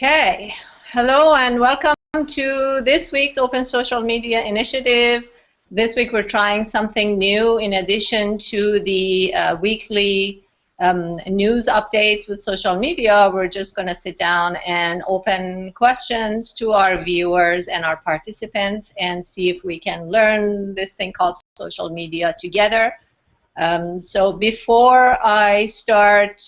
Okay, hello and welcome to this week's Open Social Media Initiative. This week we're trying something new in addition to the weekly news updates with social media. We're just going to sit down and open questions to our viewers and our participants and see if we can learn this thing called social media together. So before I start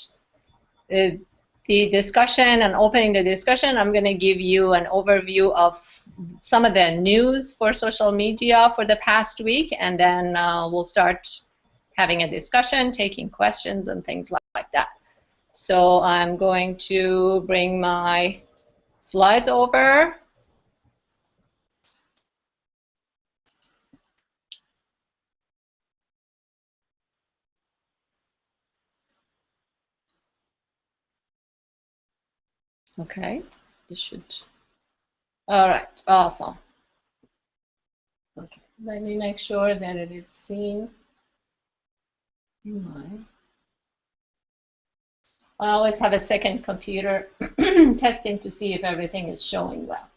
the discussion and opening the discussion, I'm going to give you an overview of some of the news for social media for the past week, and then we'll start having a discussion, taking questions and things like that. So I'm going to bring my slides over. Okay, this should. All right, awesome. Okay, let me make sure that it is seen in my. I always have a second computer testing to see if everything is showing well.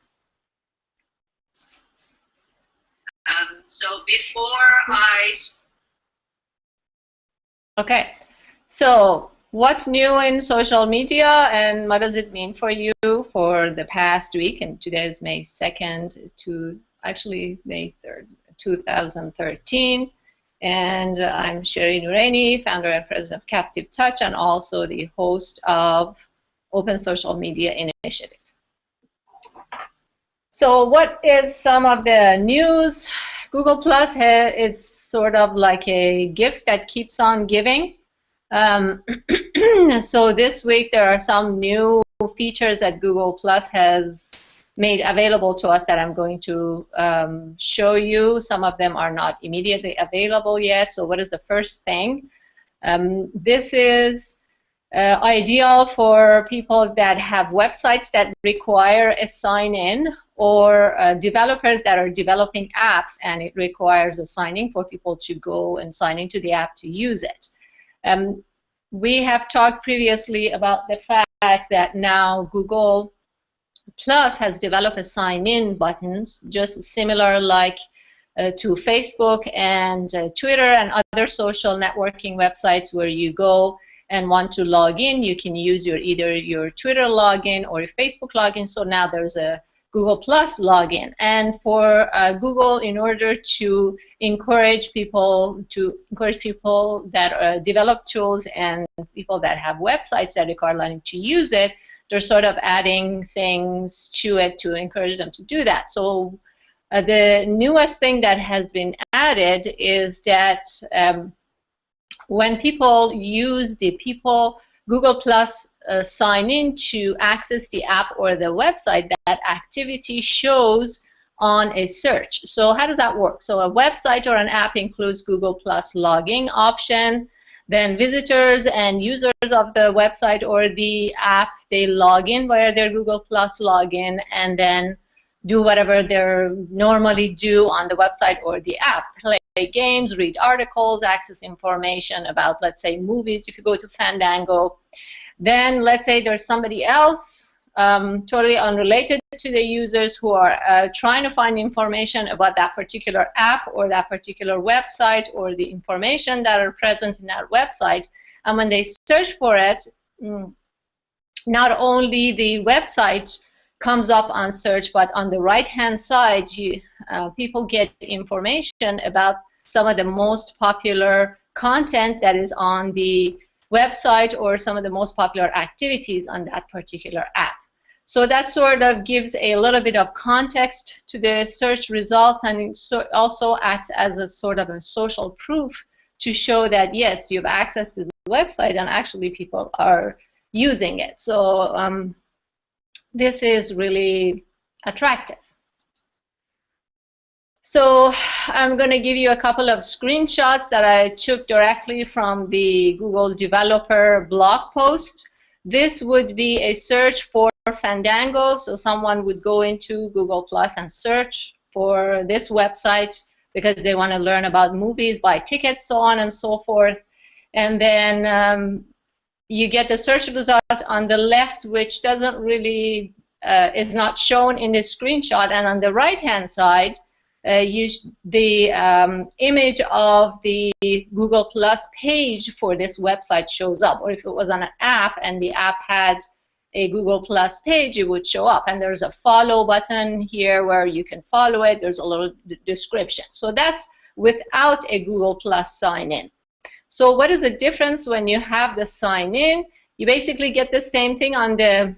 So before Okay, so what's new in social media and what does it mean for you for the past week? And today is May 2nd to actually May 3rd, 2013. And I'm Sherry Noorani, founder and president of Captive Touch, and also the host of Open Social Media Initiative. So what is some of the news? Google Plus is sort of like a gift that keeps on giving. So this week there are some new features that Google Plus has made available to us that I'm going to show you. Some of them are not immediately available yet. So what is the first thing? This is ideal for people that have websites that require a sign-in, or developers that are developing apps and it requires a sign-in for people to go and sign into the app to use it. We have talked previously about the fact that now Google Plus has developed a sign-in buttons, just similar like to Facebook and Twitter and other social networking websites where you go and want to log in. You can use either your Twitter login or your Facebook login. So now there's a Google Plus login. And for Google, in order to encourage people that develop tools and people that have websites that require learning to use it, they're sort of adding things to it to encourage them to do that. So the newest thing that has been added is that when people use the Google Plus sign in to access the app or the website, that activity shows on a search. So how does that work? So a website or an app includes Google Plus login option. Then visitors and users of the website or the app, they log in via their Google Plus login and then do whatever they normally do on the website or the app. Play games, read articles, access information about, let's say, movies. If you go to Fandango, then let's say there's somebody else totally unrelated to the users who are trying to find information about that particular app or that particular website or the information that are present in that website. And when they search for it, not only the website comes up on search, but on the right-hand side, people get information about some of the most popular content that is on the website or some of the most popular activities on that particular app. So that sort of gives a little bit of context to the search results, and it also acts as a sort of a social proof to show that, yes, you've accessed this website and actually people are using it. So this is really attractive. So I'm going to give you a couple of screenshots that I took directly from the Google developer blog post. This would be a search for Fandango. So someone would go into Google Plus and search for this website because they want to learn about movies, buy tickets, so on and so forth. And then you get the search result on the left, which doesn't really is not shown in this screenshot, and on the right-hand side, the image of the Google Plus page for this website shows up. Or if it was on an app and the app had a Google Plus page, it would show up. And there's a follow button here where you can follow it. There's a little description. So that's without a Google Plus sign-in. So what is the difference when you have the sign-in? You basically get the same thing on the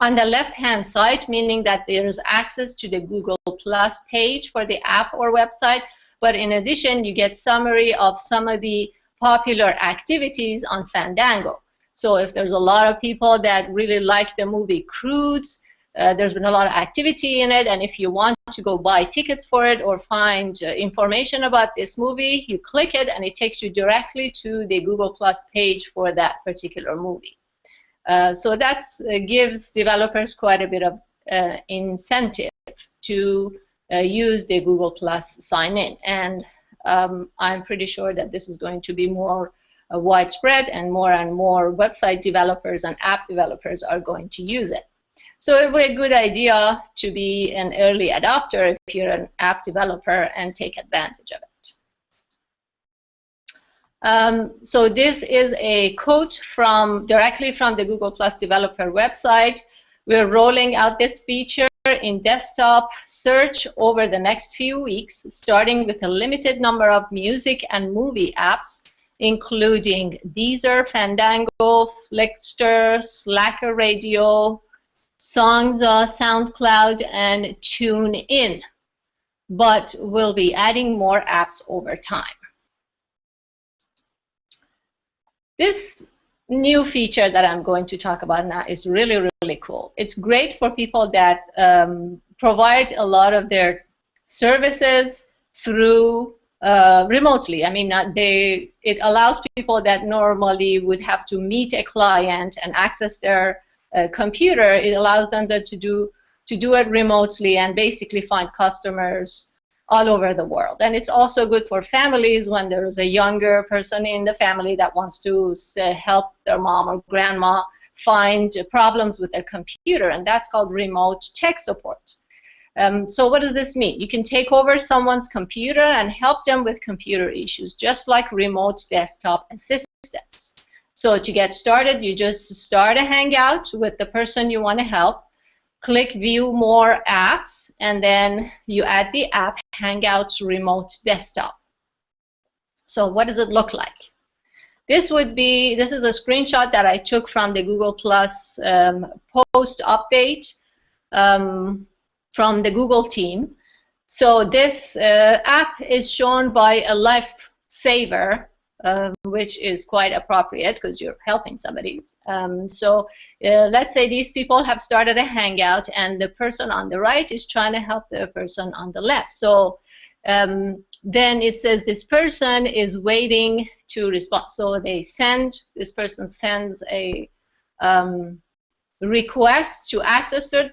left-hand side, meaning that there's access to the Google Plus page for the app or website, but in addition, you get summary of some of the popular activities on Fandango. So if there's a lot of people that really like the movie Croods, there's been a lot of activity in it, and if you want to go buy tickets for it or find information about this movie, you click it and it takes you directly to the Google Plus page for that particular movie. So that gives developers quite a bit of incentive to use the Google Plus sign-in. And I'm pretty sure that this is going to be more widespread, and more website developers and app developers are going to use it. So it would be a good idea to be an early adopter if you're an app developer and take advantage of it. So this is a quote directly from the Google Plus developer website. We're rolling out this feature in desktop search over the next few weeks, starting with a limited number of music and movie apps, including Deezer, Fandango, Flixster, Slacker Radio, Songza, SoundCloud, and TuneIn. But we'll be adding more apps over time. This new feature that I'm going to talk about now is really, really cool. It's great for people that provide a lot of their services through remotely. I mean, it allows people that normally would have to meet a client and access their computer. It allows them to do it remotely and basically find customers all over the world. And it's also good for families when there's a younger person in the family that wants to help their mom or grandma find problems with their computer, and that's called remote tech support. So what does this mean? You can take over someone's computer and help them with computer issues, just like remote desktop assistants. So to get started, you just start a Hangout with the person you want to help, click View More Apps, and then you add the app Hangouts Remote Desktop. So what does it look like? This is a screenshot that I took from the Google Plus post update from the Google team. So this app is shown by a lifesaver, which is quite appropriate because you're helping somebody. Let's say these people have started a Hangout and the person on the right is trying to help the person on the left. So then it says this person is waiting to respond. So this person sends a request to access the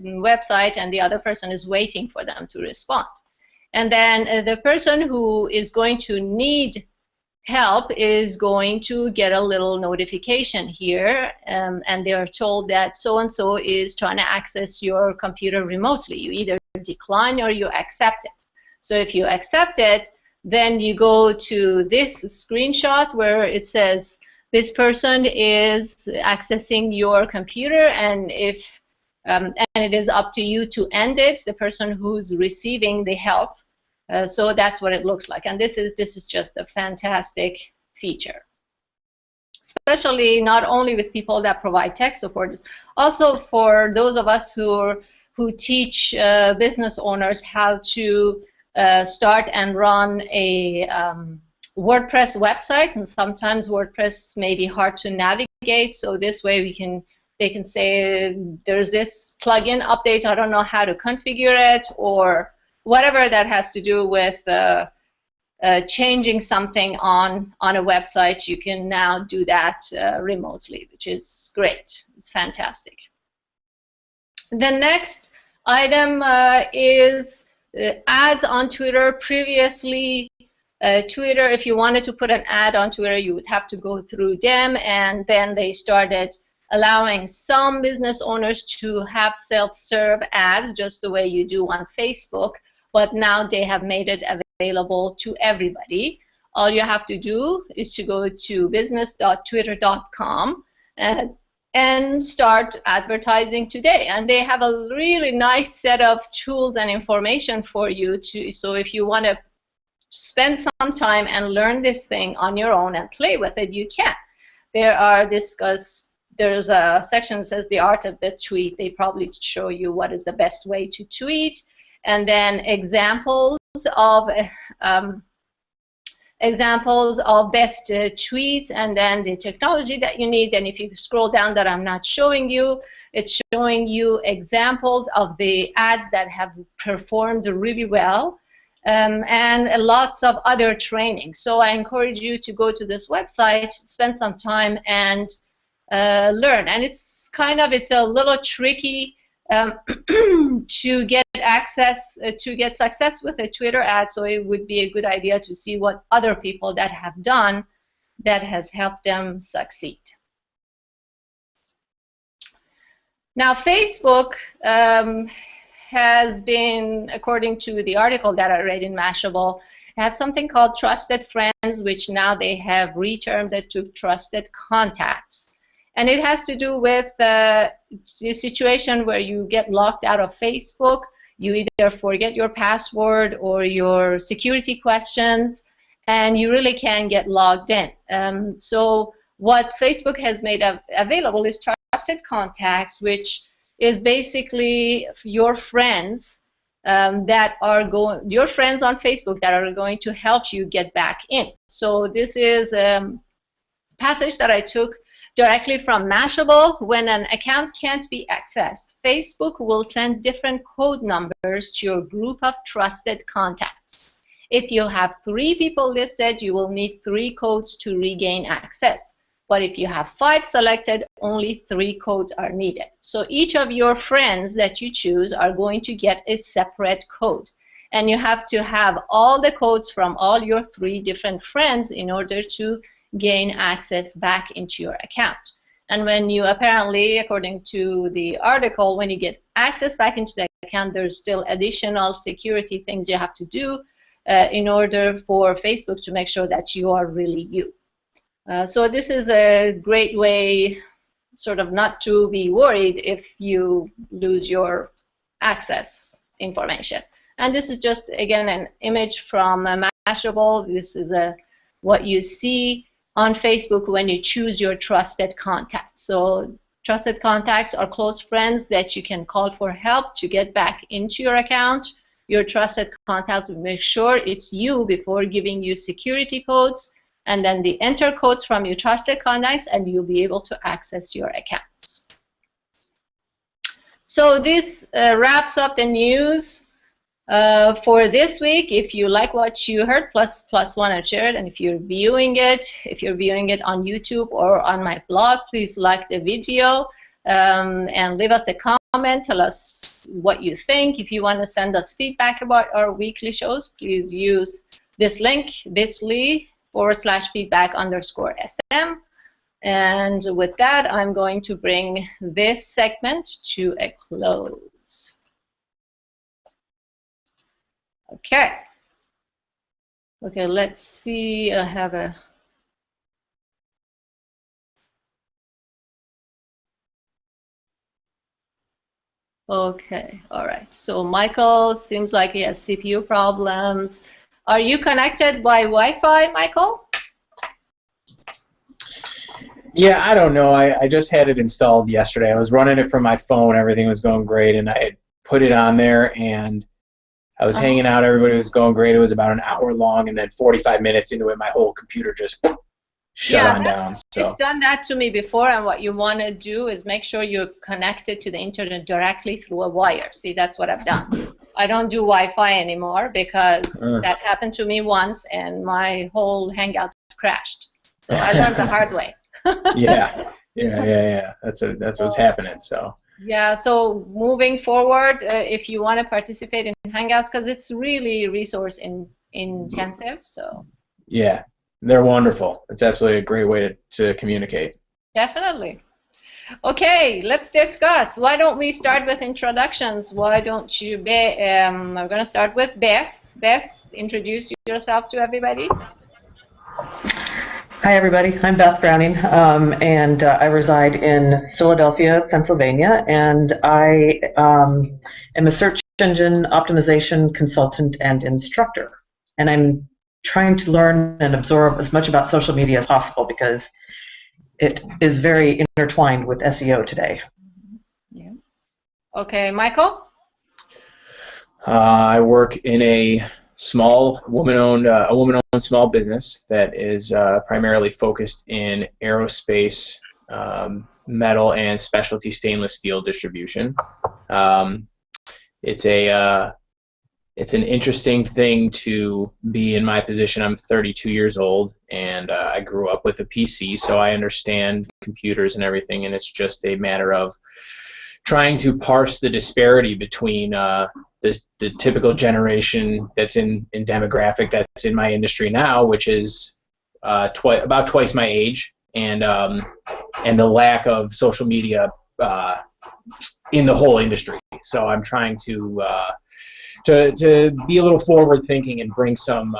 website, and the other person is waiting for them to respond. And then the person who is going to need help is going to get a little notification here, and they are told that so-and-so is trying to access your computer remotely. You either decline or you accept it. So if you accept it, then you go to this screenshot where it says this person is accessing your computer, and and it is up to you to end it, the person who's receiving the help. So that's what it looks like, and this is just a fantastic feature, especially not only with people that provide tech support, also for those of us who teach business owners how to start and run a WordPress website, and sometimes WordPress may be hard to navigate. So this way they can say there's this plugin update, I don't know how to configure it, or whatever that has to do with changing something on a website. You can now do that remotely, which is great. It's fantastic. The next item is ads on Twitter. Previously, Twitter, if you wanted to put an ad on Twitter, you would have to go through them, and then they started allowing some business owners to have self-serve ads just the way you do on Facebook, but now they have made it available to everybody. All you have to do is to go to business.twitter.com and start advertising today. And they have a really nice set of tools and information for you so if you want to spend some time and learn this thing on your own and play with it, you can. There's a section that says the art of the tweet. They probably show you what is the best way to tweet, and then examples of best tweets, and then the technology that you need. And if you scroll down that I'm not showing you, it's showing you examples of the ads that have performed really well, and lots of other training. So I encourage you to go to this website, spend some time, and learn. And it's a little tricky to get access, to get success with a Twitter ad, so it would be a good idea to see what other people that have done that has helped them succeed. Now, Facebook has been, according to the article that I read in Mashable, had something called Trusted Friends, which now they have retermed it to Trusted Contacts. And it has to do with the situation where you get locked out of Facebook. You either forget your password or your security questions, and you really can't get logged in. So what Facebook has made available is Trusted Contacts, which is basically your friends your friends on Facebook that are going to help you get back in. So this is a passage that I took directly from Mashable. When an account can't be accessed, Facebook will send different code numbers to your group of trusted contacts. If you have 3 people listed, you will need 3 codes to regain access. But if you have 5 selected, only 3 codes are needed. So each of your friends that you choose are going to get a separate code. And you have to have all the codes from all your 3 different friends in order to gain access back into your account. And when you apparently, according to the article, when you get access back into the account, there's still additional security things you have to do in order for Facebook to make sure that you are really you. So this is a great way sort of not to be worried if you lose your access information. And this is just, again, an image from Mashable. This is what you see on Facebook when you choose your trusted contacts. So trusted contacts are close friends that you can call for help to get back into your account. Your trusted contacts will make sure it's you before giving you security codes, and then they enter codes from your trusted contacts, and you'll be able to access your accounts. So this wraps up the news for this week. If you like what you heard, plus one and share it. And if you're viewing it on YouTube or on my blog, please like the video and leave us a comment. Tell us what you think. If you want to send us feedback about our weekly shows, please use this link, bit.ly/feedback_SM. And with that, I'm going to bring this segment to a close. Okay, let's see. I have a okay, all right. So Michael seems like he has CPU problems. Are you connected by Wi-Fi, Michael? Yeah, I don't know. I just had it installed yesterday. I was running it from my phone. Everything was going great, and I had put it on there, and I was hanging out. Everybody was going great. It was about an hour long, and then 45 minutes into it, my whole computer just shut down. So it's done that to me before, and what you want to do is make sure you're connected to the internet directly through a wire. See, that's what I've done. I don't do Wi-Fi anymore because that happened to me once, and my whole Hangout crashed. So I learned the hard way. Yeah. That's what's happening. So yeah. So moving forward, if you want to participate in Hangouts, because it's really resource intensive. So yeah, they're wonderful. It's absolutely a great way to communicate. Definitely. Okay, let's discuss. Why don't we start with introductions? Why don't you, I'm going to start with Beth. Beth, introduce yourself to everybody. Hi, everybody. I'm Beth Browning, and I reside in Philadelphia, Pennsylvania, and I am a search engine optimization consultant and instructor. And I'm trying to learn and absorb as much about social media as possible because it is very intertwined with SEO today. Yeah. Okay, Michael? I work in a small woman-owned small business that is primarily focused in aerospace, metal, and specialty stainless steel distribution. It's an interesting thing to be in my position. I'm 32 years old, and I grew up with a PC, so I understand computers and everything, and it's just a matter of trying to parse the disparity between the typical generation that's in demographic that's in my industry now, which is about twice my age, and the lack of social media in the whole industry. So I'm trying to be a little forward thinking and bring some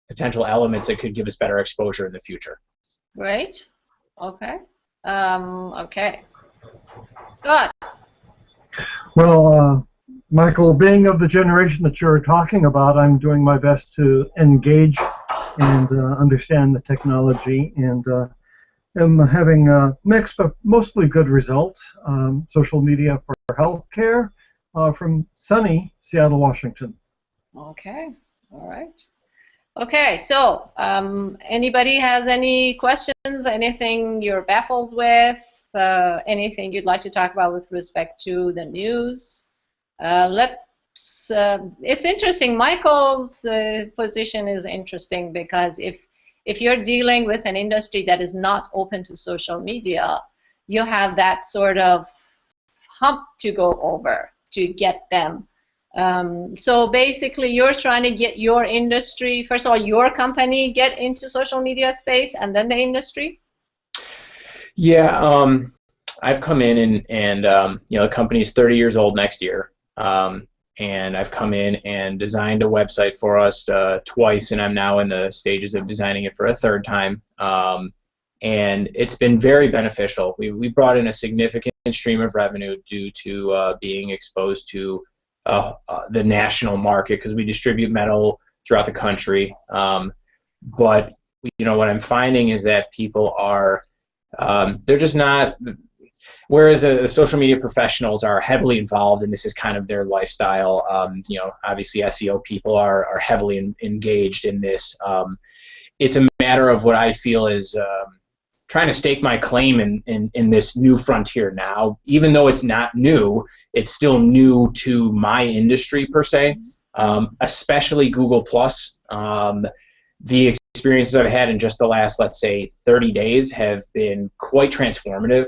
potential elements that could give us better exposure in the future. Great. Okay. Okay. Good. Well, Michael, being of the generation that you're talking about, I'm doing my best to engage and understand the technology, and am having mixed but mostly good results. Social media for healthcare from sunny Seattle, Washington. Okay. All right. Okay, so anybody has any questions, anything you're baffled with, anything you'd like to talk about with respect to the news? It's interesting. Michael's position is interesting because if you're dealing with an industry that is not open to social media, you have that sort of hump to go over to get them. So basically, you're trying to get your industry, first of all, your company get into social media space, and then the industry? Yeah, I've come in and the company's 30 years old next year. And I've come in and designed a website for us twice, and I'm now in the stages of designing it for a third time. And it's been very beneficial. We brought in a significant stream of revenue due to being exposed to the national market, because we distribute metal throughout the country. But what I'm finding is that people are they're just not. Whereas social media professionals are heavily involved, and this is kind of their lifestyle. Obviously SEO people are heavily engaged in this. It's a matter of what I feel is trying to stake my claim in this new frontier now. Even though it's not new, it's still new to my industry per se, especially Google+. The experiences I've had in just the last, let's say, 30 days have been quite transformative.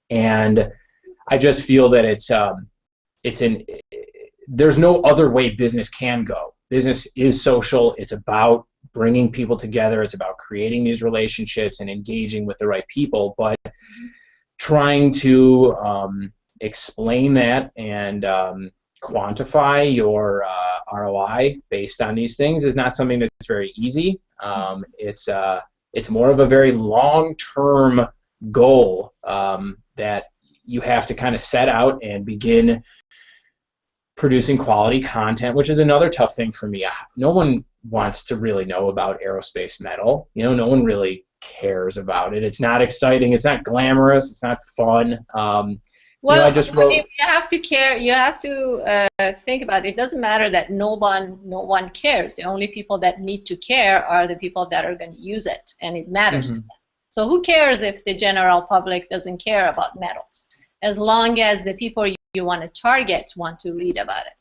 And I just feel that there's no other way business can go. Business is social. It's about bringing people together. It's about creating these relationships and engaging with the right people. But trying to explain that and quantify your ROI based on these things is not something that's very easy. It's more of a very long-term goal that you have to kind of set out and begin producing quality content, which is another tough thing for me. No one wants to really know about aerospace metal. No one really cares about it. It's not exciting. It's not glamorous. It's not fun. I just wrote. You have to care. You have to think about it. It doesn't matter that no one cares. The only people that need to care are the people that are going to use it, and it matters to them. So who cares if the general public doesn't care about metals, as long as the people you want to target want to read about it.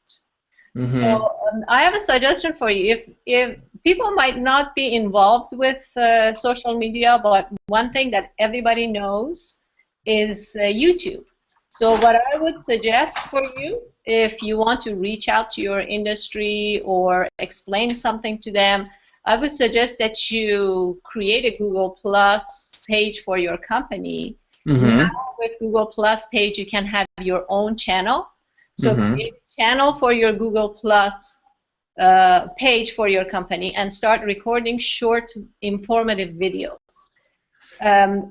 So I have a suggestion for you. If people might not be involved with social media, but one thing that everybody knows is YouTube. So what I would suggest for you, if you want to reach out to your industry or explain something to them, I would suggest that you create a Google Plus page for your company Mm-hmm. Now with Google Plus page, you can have your own channel. So Mm-hmm. create a channel for your Google Plus page for your company and start recording short, informative videos.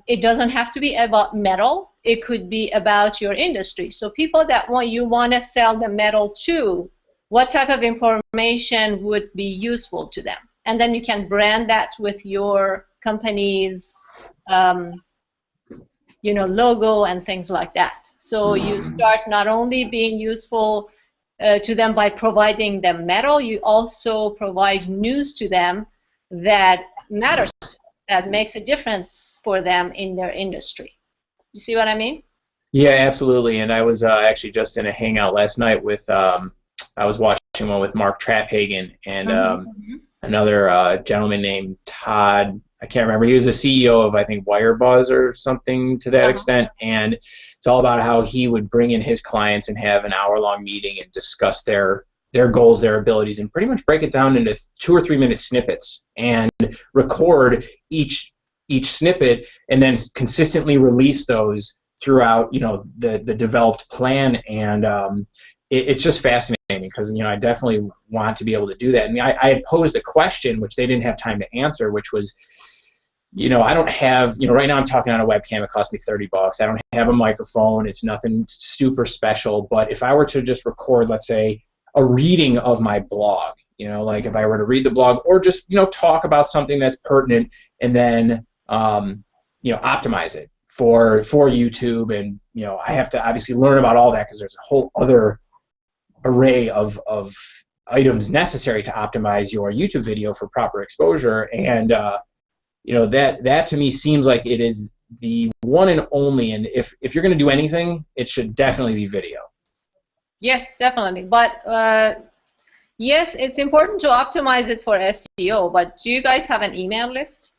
It doesn't have to be about metal. It could be about your industry. So people that you want to sell the metal to, what type of information would be useful to them? And then you can brand that with your company's logo and things like that. So you start not only being useful to them by providing them metal, you also provide news to them that matters, that makes a difference for them in their industry. You see what I mean? Yeah, absolutely. And I was actually just in a hangout last night with, I was watching one with Mark Traphagen and another gentleman named Todd. I can't remember. He was the CEO of, I think, Wirebuzz or something to that extent. And it's all about how he would bring in his clients and have an hour-long meeting and discuss their goals, their abilities, and pretty much break it down into 2 or 3 minute snippets and record each snippet and then consistently release those throughout, the developed plan. And it's just fascinating because, I definitely want to be able to do that. And I had posed a question which they didn't have time to answer, which was, I don't have, right now I'm talking on a webcam, it cost me $30. I don't have a microphone. It's nothing super special. But if I were to just record, let's say, a reading of my blog, like if I were to read the blog or just, talk about something that's pertinent and then, optimize it for YouTube. And, I have to obviously learn about all that because there's a whole other array of items necessary to optimize your YouTube video for proper exposure. And, that to me seems like it is the one and only. And if you're going to do anything, it should definitely be video. Yes, definitely. But yes, it's important to optimize it for SEO. But do you guys have an email list?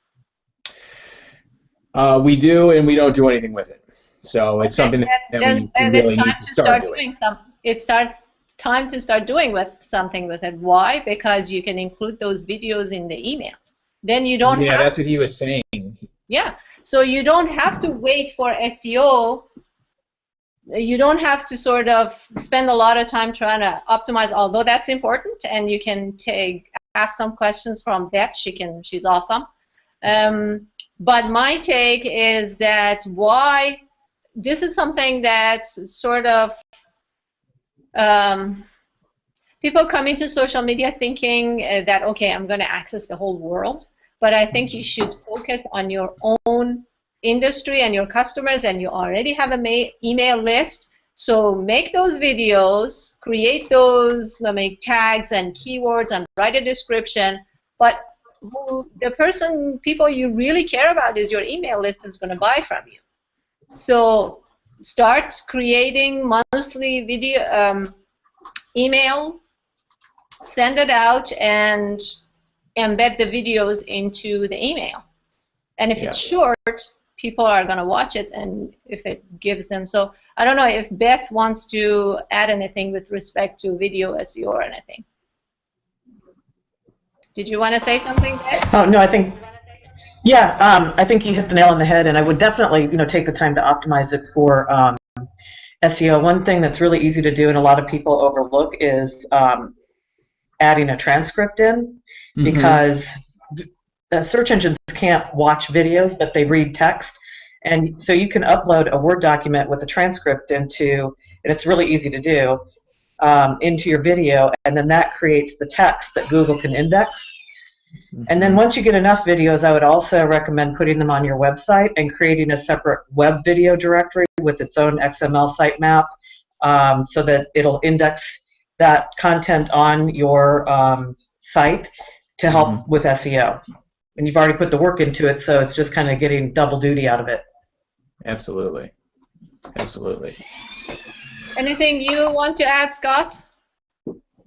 We do, and we don't do anything with it. So it's something that we really need to start doing. It's time to start doing something with it. Why? Because you can include those videos in the email. Then you don't. Yeah, that's what he was saying. Yeah, so you don't have to wait for SEO. You don't have to sort of spend a lot of time trying to optimize, although that's important, and you can ask some questions from Beth. She's awesome. But my take is that this is something that sort of people come into social media thinking that, okay, I'm going to access the whole world. But I think you should focus on your own industry and your customers, and you already have an email list. So make those videos, create those, make tags and keywords and write a description. But people you really care about is your email list is going to buy from you. So start creating monthly video email, send it out, and embed the videos into the email. And if it's short, people are going to watch it, and if it gives them. So I don't know if Beth wants to add anything with respect to video SEO or anything. Did you want to say something, Beth? Oh, no, I think you hit the nail on the head, and I would definitely, take the time to optimize it for SEO. One thing that's really easy to do and a lot of people overlook is adding a transcript in, because search engines can't watch videos, but they read text. And so you can upload a Word document with a transcript into, and it's really easy to do, into your video, and then that creates the text that Google can index. And then once you get enough videos, I would also recommend putting them on your website and creating a separate web video directory with its own XML sitemap, so that it'll index that content on your site to help with SEO. And you've already put the work into it, so it's just kind of getting double duty out of it. Absolutely. Absolutely. Anything you want to add, Scott?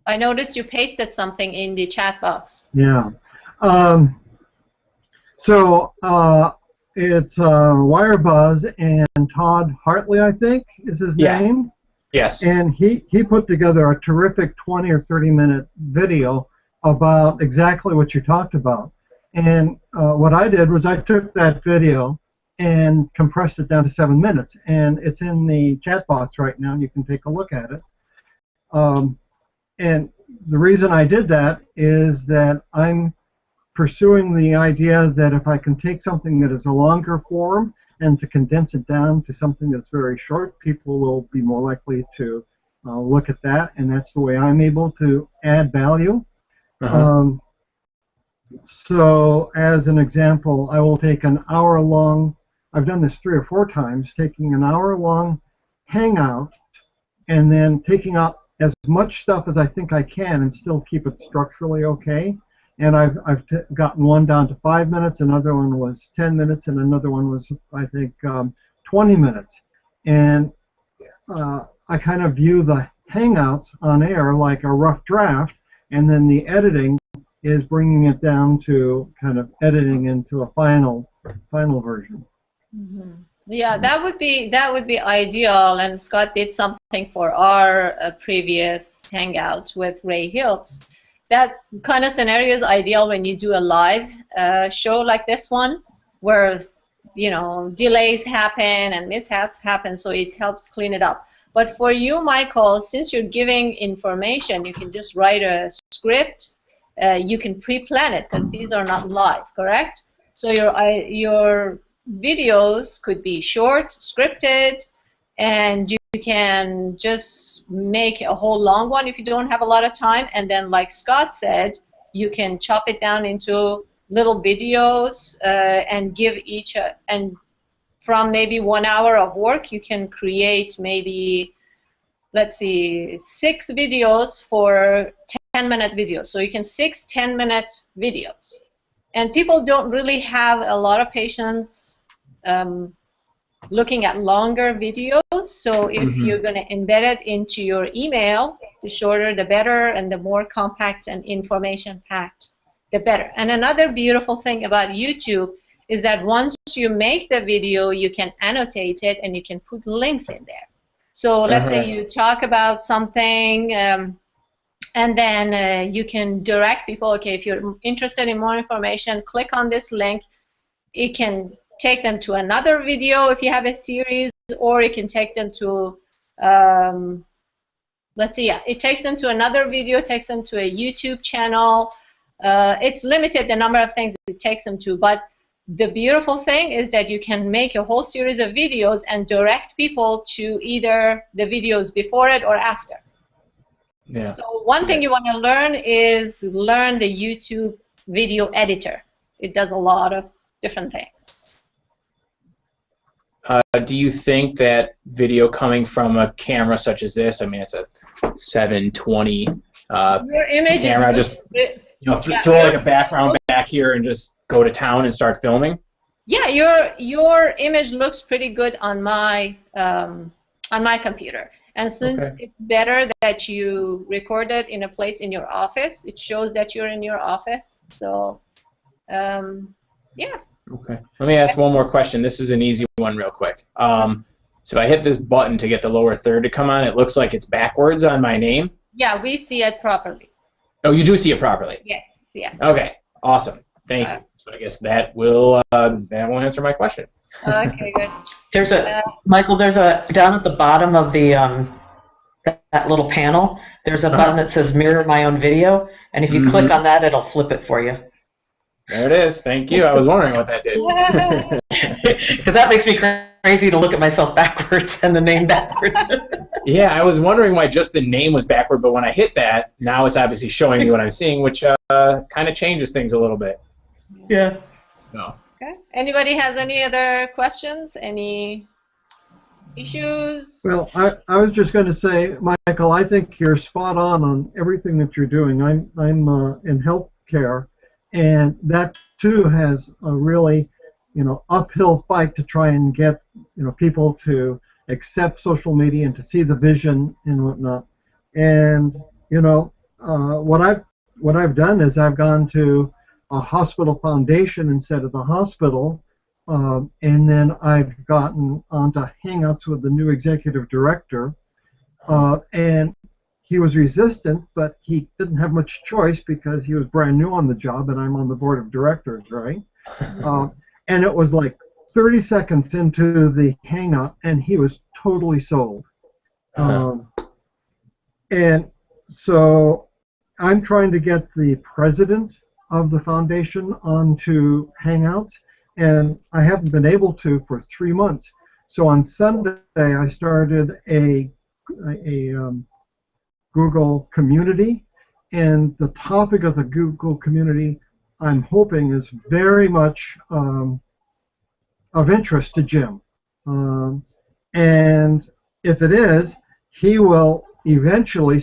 I noticed you pasted something in the chat box. Yeah. It's Wirebuzz, and Todd Hartley, I think, is his name. Yes. And he put together a terrific 20 or 30-minute video about exactly what you talked about. And what I did was I took that video and compressed it down to 7 minutes. And it's in the chat box right now, and you can take a look at it. And the reason I did that is that I'm pursuing the idea that if I can take something that is a longer form and to condense it down to something that's very short, people will be more likely to look at that, and that's the way I'm able to add value. So as an example, I will take an hour-long, I've done this 3 or 4 times, taking an hour-long hangout and then taking out as much stuff as I think I can and still keep it structurally okay. And I've gotten one down to 5 minutes, another one was 10 minutes, and another one was, I think, 20 minutes. And I kind of view the hangouts on air like a rough draft, and then the editing is bringing it down to kind of editing into a final version. Yeah, that would be ideal. And Scott did something for our previous hangout with Ray Hiltz. That kind of scenario is ideal when you do a live show like this one, where delays happen and mishaps happen, so it helps clean it up. But for you, Michael, since you're giving information, you can just write a script. You can pre-plan it because these are not live, correct? So your videos could be short, scripted, and you can just make a whole long one if you don't have a lot of time. And then, like Scott said, you can chop it down into little videos and give each, and from maybe 1 hour of work, you can create maybe, let's see, 6 videos for 10-minute videos. So you can 6 10-minute videos. And people don't really have a lot of patience looking at longer videos. So if you're going to embed it into your email, the shorter the better, and the more compact and information-packed, the better. And another beautiful thing about YouTube is that once you make the video, you can annotate it and you can put links in there. So let's say you talk about something, and then you can direct people, okay, if you're interested in more information, click on this link. It can take them to another video if you have a series, or it can take them to, let's see, yeah, it takes them to another video, takes them to a YouTube channel. It's limited the number of things it takes them to, but the beautiful thing is that you can make a whole series of videos and direct people to either the videos before it or after. Yeah. So one thing you want to learn is learn the YouTube video editor. It does a lot of different things. Do you think that video coming from a camera such as this, I mean, it's a 720 your image camera, just throw like a background back here and just go to town and start filming? Yeah, your image looks pretty good on my computer. And since it's better that you record it in a place in your office, it shows that you're in your office. So, yeah. Okay. Let me ask one more question. This is an easy one real quick. So if I hit this button to get the lower third to come on, it looks like it's backwards on my name? Yeah, we see it properly. Oh, you do see it properly? Yes, yeah. Okay, awesome. Thank you. So I guess that will answer my question. Okay, good. There's a Michael. There's a down at the bottom of the that little panel. There's a button that says "Mirror my own video," and if you click on that, it'll flip it for you. There it is. Thank you. I was wondering what that did. Because that makes me crazy to look at myself backwards and the name backwards. Yeah, I was wondering why just the name was backward, but when I hit that, now it's obviously showing me what I'm seeing, which kind of changes things a little bit. Yeah. So. Okay. Anybody has any other questions? Any issues? Well, I was just going to say, Michael, I think you're spot on everything that you're doing. I'm in healthcare, and that too has a really, uphill fight to try and get, people to accept social media and to see the vision and whatnot. And what I've done is I've gone to a hospital foundation instead of the hospital, and then I've gotten onto Hangouts with the new executive director, and he was resistant, but he didn't have much choice because he was brand new on the job, and I'm on the board of directors, right? And it was like 30 seconds into the hangout, and he was totally sold. And so I'm trying to get the president of the foundation onto Hangouts, and I haven't been able to for 3 months. So on Sunday, I started a Google community, and the topic of the Google community, I'm hoping, is very much of interest to Jim. And if it is, he will eventually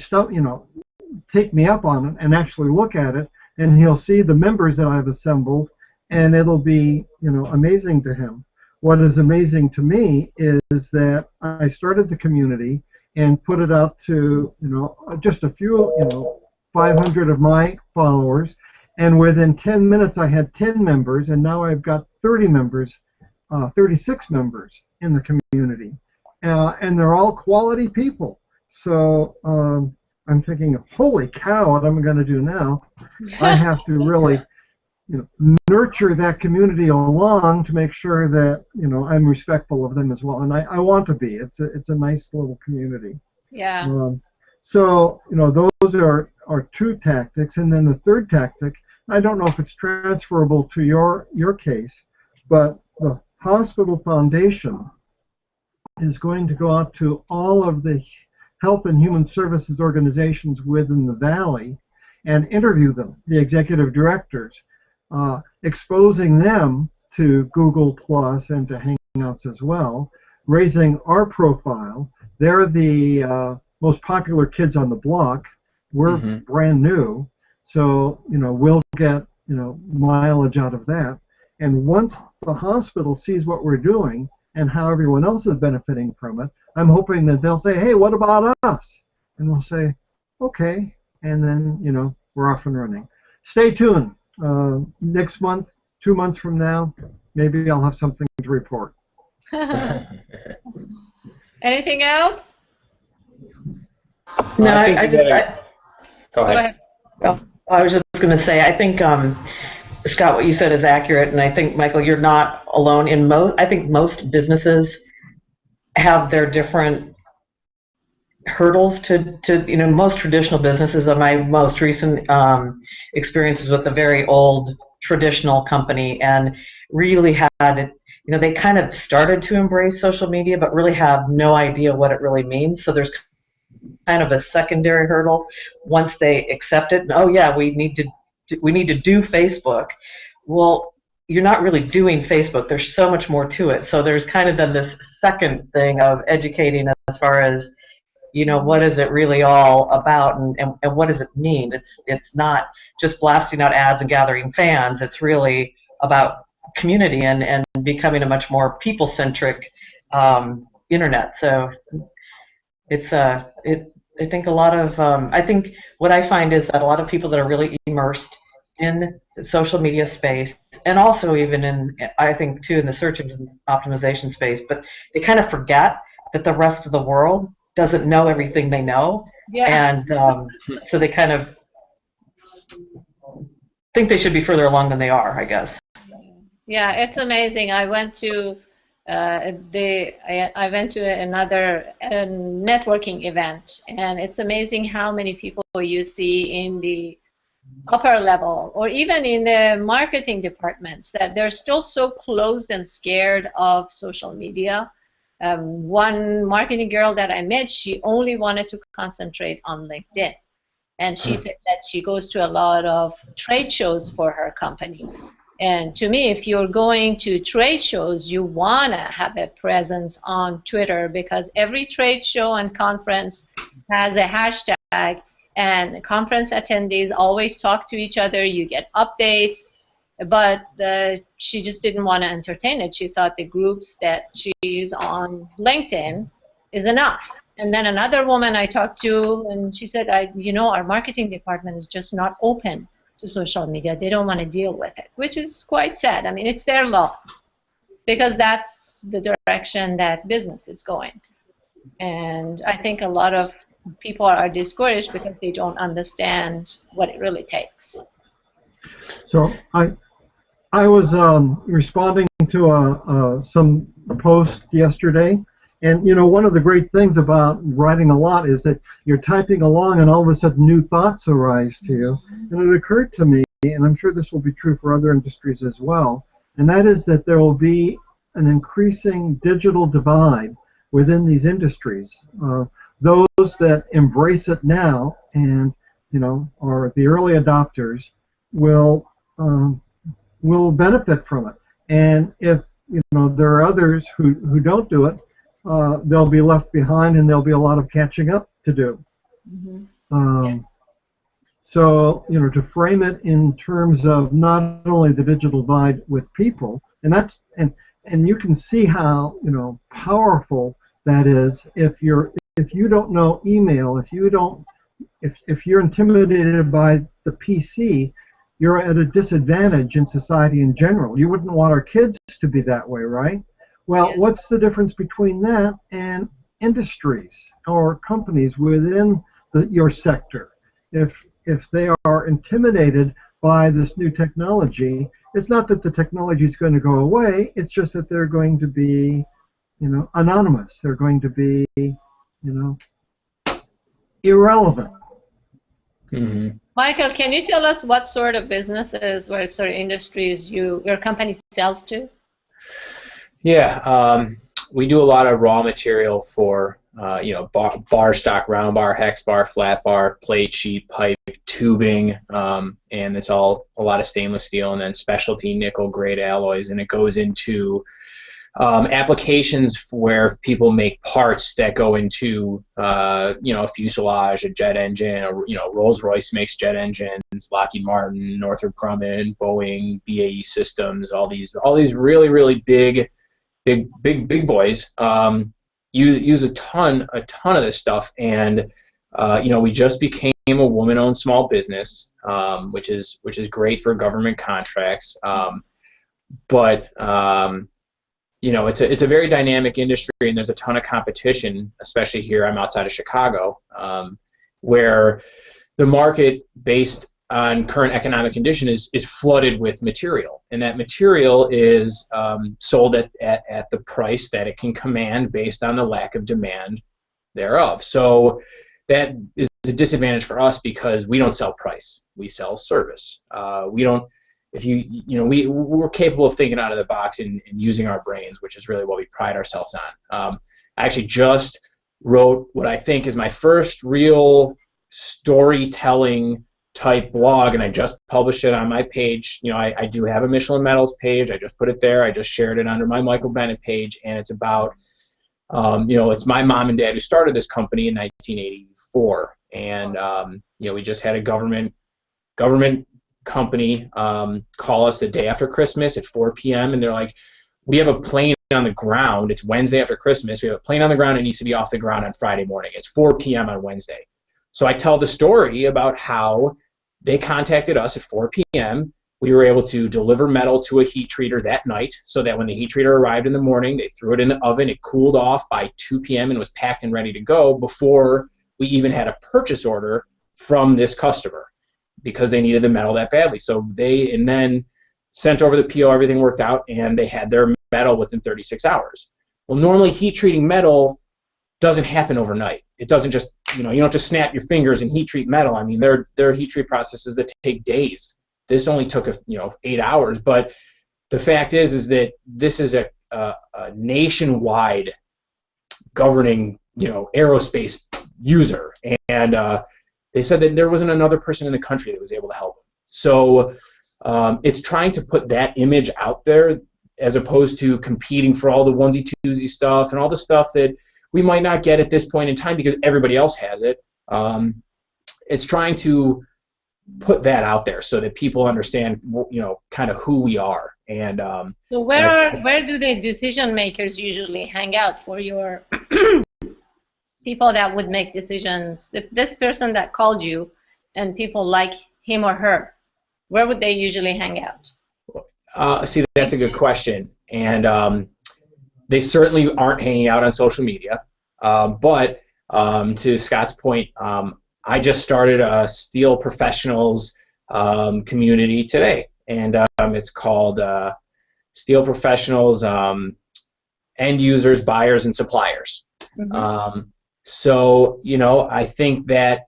take me up on it and actually look at it, and he'll see the members that I've assembled, and it'll be amazing to him. What is amazing to me is that I started the community and put it out to just a few 500 of my followers, and within 10 minutes I had 10 members, and now I've got 30 members, 36 members in the community, and they're all quality people. So I'm thinking, holy cow, what am I going to do now? I have to really nurture that community along to make sure that I'm respectful of them as well, and I want to be. It's a nice little community. Yeah. So those are two tactics, and then the third tactic, I don't know if it's transferable to your case, but the hospital foundation is going to go out to all of the health and human services organizations within the valley and interview them, the executive directors, exposing them to Google Plus and to Hangouts as well, raising our profile. They're the most popular kids on the block. We're brand new, so we'll get mileage out of that. And once the hospital sees what we're doing and how everyone else is benefiting from it, I'm hoping that they'll say, hey, what about us? And we'll say, okay, and then we're off and running. Stay tuned. Next month, 2 months from now, maybe I'll have something to report. Anything else? No, Go ahead. Well, I was just going to say, I think, Scott, what you said is accurate, and I think, Michael, you're not alone. I think most businesses have their different hurdles to most traditional businesses. Of my most recent experiences with a very old traditional company, and really had they kind of started to embrace social media, but really have no idea what it really means. So there's kind of a secondary hurdle once they accept it. And, oh yeah, we need to do Facebook. Well, you're not really doing Facebook. There's so much more to it. So there's kind of then this second thing of educating as far as what is it really all about, and what does it mean? It's not just blasting out ads and gathering fans. It's really about community and becoming a much more people-centric internet. So it's I think a lot of I think what I find is that a lot of people that are really immersed in the social media space, and also even in, I think too, in the search engine optimization space, but they kind of forget that the rest of the world doesn't know everything they know. Yeah. And so they kind of think they should be further along than they are, I guess. Yeah, it's amazing. I went to another networking event, and it's amazing how many people you see in the upper level or even in the marketing departments that they're still so closed and scared of social media. One marketing girl that I met, she only wanted to concentrate on LinkedIn, and she said that she goes to a lot of trade shows for her company. And to me, if you're going to trade shows, you want to have a presence on Twitter, because every trade show and conference has a hashtag, and conference attendees always talk to each other. You get updates, but she just didn't want to entertain it. She thought the groups that she's on LinkedIn is enough. And then another woman I talked to, and she said, our marketing department is just not open to social media. They don't want to deal with it, which is quite sad. I mean, it's their loss, because that's the direction that business is going. And I think a lot of people are discouraged because they don't understand what it really takes. So I was responding to some post yesterday, and one of the great things about writing a lot is that you're typing along, and all of a sudden new thoughts arise to you. And it occurred to me, and I'm sure this will be true for other industries as well, and that is that there will be an increasing digital divide within these industries. Those that embrace it now and are the early adopters will benefit from it. And if there are others who don't do it, they'll be left behind, and there'll be a lot of catching up to do. Mm-hmm. So to frame it in terms of not only the digital divide with people, and you can see how powerful that is. If you don't know email, if you're intimidated by the PC, you're at a disadvantage in society in general. You wouldn't want our kids to be that way, right? Well, what's the difference between that and industries or companies within your sector? If they are intimidated by this new technology, it's not that the technology is going to go away. It's just that they're going to be, anonymous. They're going to be, irrelevant. Mm-hmm. Michael, can you tell us what sort of businesses, what sort of industries your company sells to? Yeah, we do a lot of raw material for bar stock, round bar, hex bar, flat bar, plate, sheet, pipe, tubing, and it's all a lot of stainless steel, and then specialty nickel grade alloys, and it goes into applications where people make parts that go into a fuselage, a jet engine, or Rolls-Royce makes jet engines, Lockheed Martin, Northrop Grumman, Boeing, BAE Systems, all these really big boys use a ton of this stuff. And we just became a woman-owned small business, which is great for government contracts, but it's a very dynamic industry, and there's a ton of competition, especially here. I'm outside of Chicago, where the market, based on current economic condition, is flooded with material, and that material is sold at the price that it can command based on the lack of demand thereof. So that is a disadvantage for us because we don't sell price; we sell service. We don't. We're capable of thinking out of the box and using our brains, which is really what we pride ourselves on. I actually just wrote what I think is my first real storytelling type blog, and I just published it on my page. I do have a Michelin Metals page. I just put it there. I just shared it under my Michael Bennett page, and it's about, it's my mom and dad who started this company in 1984, and we just had a government company call us the day after Christmas at 4 p.m. and they're like, we have a plane on the ground. It's Wednesday after Christmas. We have a plane on the ground. It needs to be off the ground on Friday morning. It's 4 p.m. on Wednesday. So I tell the story about how they contacted us at 4 p.m. We were able to deliver metal to a heat treater that night, so that when the heat treater arrived in the morning, they threw it in the oven. It cooled off by 2 p.m. and was packed and ready to go before we even had a purchase order from this customer, because they needed the metal that badly. So and then sent over the PO, everything worked out, and they had their metal within 36 hours. Well, normally heat treating metal doesn't happen overnight. It doesn't just, you don't just snap your fingers and heat treat metal. I mean, there are heat treat processes that take days. This only took 8 hours, but the fact is that this is a nationwide governing, aerospace user, and they said that there wasn't another person in the country that was able to help them. So it's trying to put that image out there, as opposed to competing for all the onesie-twosie stuff and all the stuff that we might not get at this point in time because everybody else has it. It's trying to put that out there so that people understand, kind of who we are. And so where do the decision makers usually hang out for your people that would make decisions? If this person that called you and people like him or her, where would they usually hang out? See, that's a good question. And they certainly aren't hanging out on social media. But to Scott's point, I just started a steel professionals community today. And it's called steel professionals, end users, buyers, and suppliers. So, you know, I think that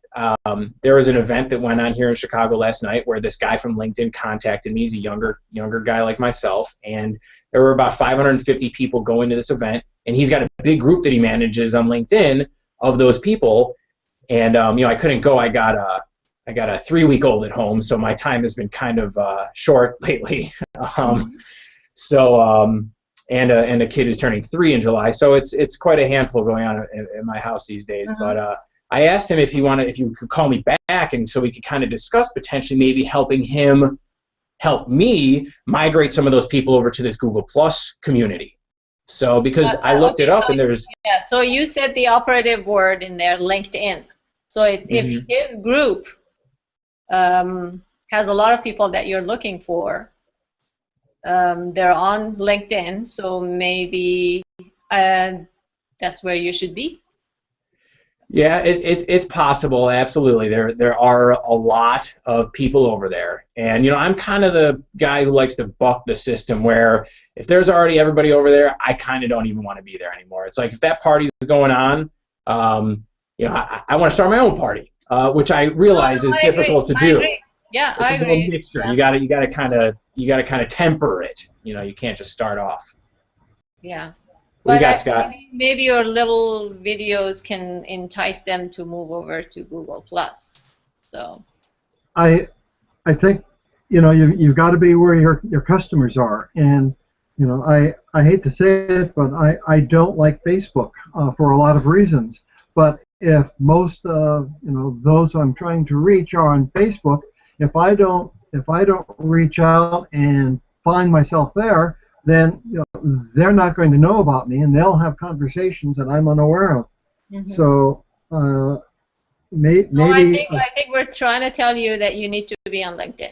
there was an event that went on here in Chicago last night where this guy from LinkedIn contacted me. He's a younger guy like myself, and there were about 550 people going to this event, and he's got a big group that he manages on LinkedIn of those people. And you know, I couldn't go. I got a 3-week-old at home, so my time has been kind of short lately. And a kid who's turning 3 in July, so it's quite a handful going on at my house these days. But I asked him if you could call me back, and so we could kind of discuss potentially maybe helping him help me migrate some of those people over to this Google Plus community. So because I looked it up, and there's so you said the operative word in there, LinkedIn. So if his group has a lot of people that you're looking for. They're on LinkedIn, so maybe that's where you should be. Yeah, it's possible. Absolutely, there are a lot of people over there, and you know, I'm kind of the guy who likes to buck the system where if there's already everybody over there, I kind of don't even want to be there anymore. It's like if that party's going on, you know, I want to start my own party, which I realize is difficult to do. Yeah, it's I a little agree. mixture. Yeah. You gotta kind of temper it. You know, you can't just start off. Yeah. What do you got, But Scott? maybe your little videos can entice them to move over to Google Plus. So I think, you know, you've got to be where your customers are. And, you know, I hate to say it, but I don't like Facebook for a lot of reasons. But if most of, you know, those I'm trying to reach are on Facebook, if I don't reach out and find myself there, then, you know, they're not going to know about me, and they'll have conversations that I'm unaware of. So maybe. No, I think we're trying to tell you that you need to be on LinkedIn.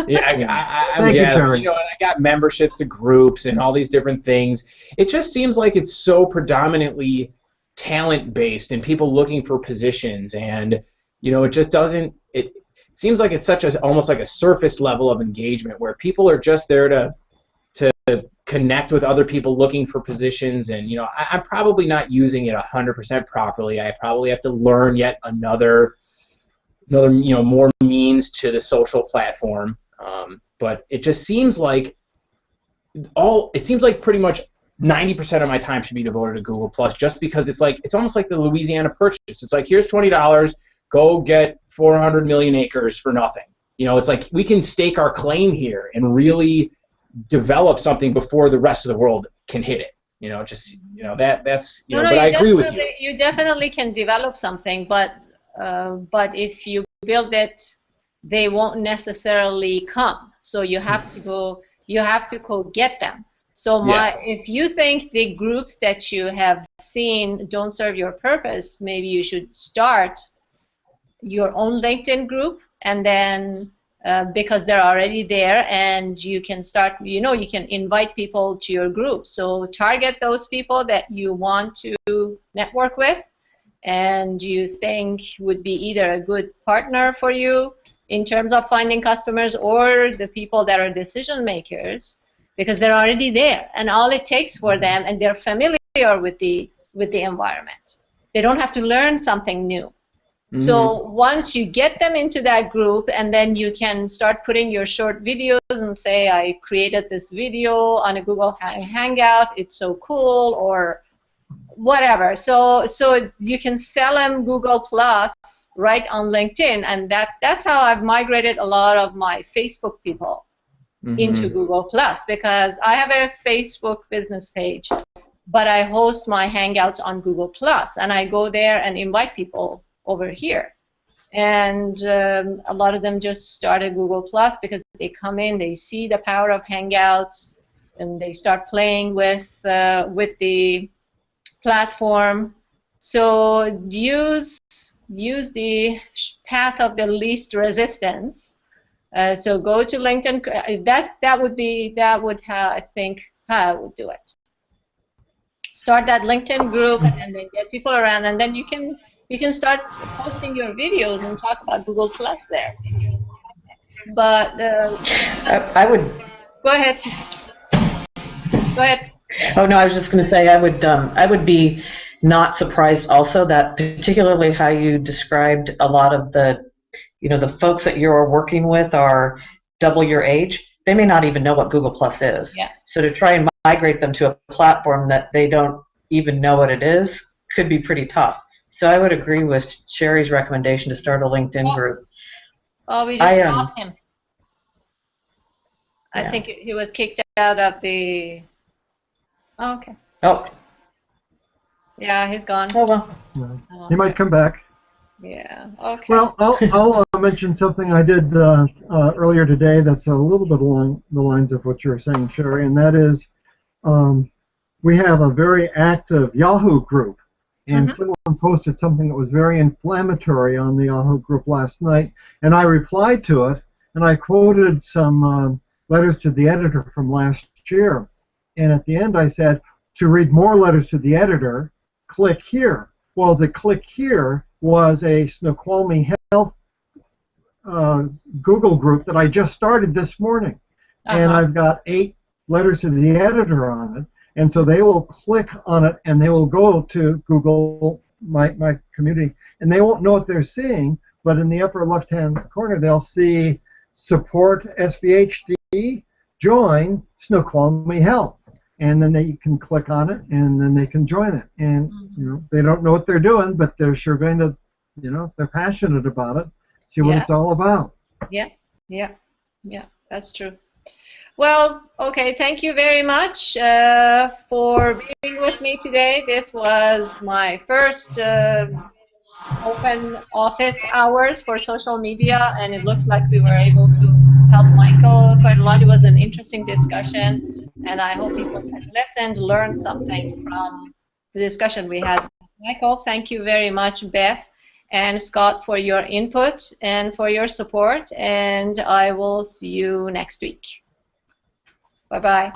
Yeah, Thank you, Sharon. You know, and I got memberships to groups and all these different things. It just seems like it's so predominantly talent-based and people looking for positions, and you know, it just doesn't. It seems like it's almost like a surface level of engagement where people are just there to connect with other people looking for positions, and you know, I'm probably not using it 100% properly. I probably have to learn yet another you know, more means to the social platform. But it just seems like pretty much 90% of my time should be devoted to Google Plus, just because it's almost like the Louisiana Purchase. It's like, here's $20, go get 400 million acres for nothing. You know, it's like we can stake our claim here and really develop something before the rest of the world can hit it. You know, just, you know, that's, you know, but I agree with you. You definitely can develop something, but if you build it, they won't necessarily come. So you have to go get them. So if you think the groups that you have seen don't serve your purpose, maybe you should start your own LinkedIn group, and then because they're already there, and you can start, you know, you can invite people to your group. So target those people that you want to network with and you think would be either a good partner for you in terms of finding customers, or the people that are decision makers, because they're already there, and all it takes for them, and they're familiar with the environment. They don't have to learn something new. So once you get them into that group, and then you can start putting your short videos and say, I created this video on a Google Hangout, it's so cool, or whatever. So you can sell them Google Plus right on LinkedIn, and that's how I've migrated a lot of my Facebook people into Google Plus, because I have a Facebook business page, but I host my Hangouts on Google Plus, and I go there and invite people over here. And a lot of them just started Google Plus because they come in, they see the power of Hangouts, and they start playing with the platform. So use the path of the least resistance. So go to LinkedIn. That would I think how I would do it. Start that LinkedIn group, and then get people around, and then you can start posting your videos and talk about Google Plus there. But I would go ahead. Go ahead. Oh no, I was just going to say I would be not surprised also that particularly how you described a lot of the the folks that you're working with are double your age. They may not even know what Google Plus is. Yeah. So to try and migrate them to a platform that they don't even know what it is could be pretty tough. So I would agree with Sherry's recommendation to start a LinkedIn group. Oh, we just lost him. I Yeah. think he was kicked out of the. Oh, okay. Oh, Yeah, he's gone. oh well. Yeah. He might come back. Yeah. Okay. Well, I'll mention something I did earlier today that's a little bit along the lines of what you were saying, Sherry, and that is we have a very active Yahoo group, and someone posted something that was very inflammatory on the Yahoo group last night, and I replied to it, and I quoted some letters to the editor from last year, and at the end I said, to read more letters to the editor, click here. Well, the click here was a Snoqualmie Health Google group that I just started this morning. And I've got 8 letters to the editor on it. And so they will click on it and they will go to Google, my community, and they won't know what they're seeing, but in the upper left-hand corner they'll see support SVHD, join Snoqualmie Health. And then they can click on it, and then they can join it. And they don't know what they're doing, but they're sure going to, if they're passionate about it, see what it's all about. Yeah, that's true. Well, okay, thank you very much for being with me today. This was my first open office hours for social media, and it looks like we were able to help Michael quite a lot. It was an interesting discussion, and I hope people can listen, learn something from the discussion we had. Michael, thank you very much, Beth and Scott, for your input and for your support, and I will see you next week. Bye-bye.